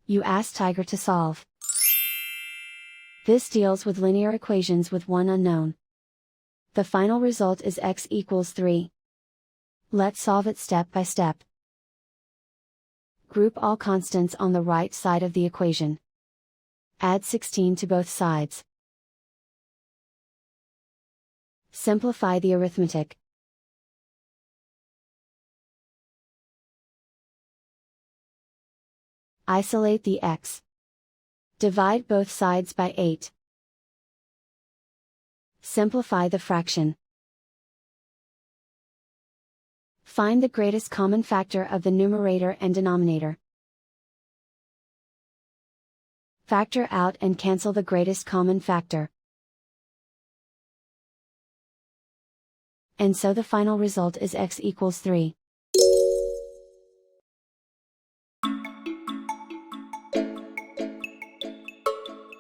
You ask Tiger to solve. This deals with linear equations with one unknown. The final result is x equals 3. Let's solve it step by step. Group all constants on the right side of the equation. Add 16 to both sides. Simplify the arithmetic. Isolate the x. Divide both sides by 8. Simplify the fraction. Find the greatest common factor of the numerator and denominator. Factor out and cancel the greatest common factor. And so the final result is x equals 3.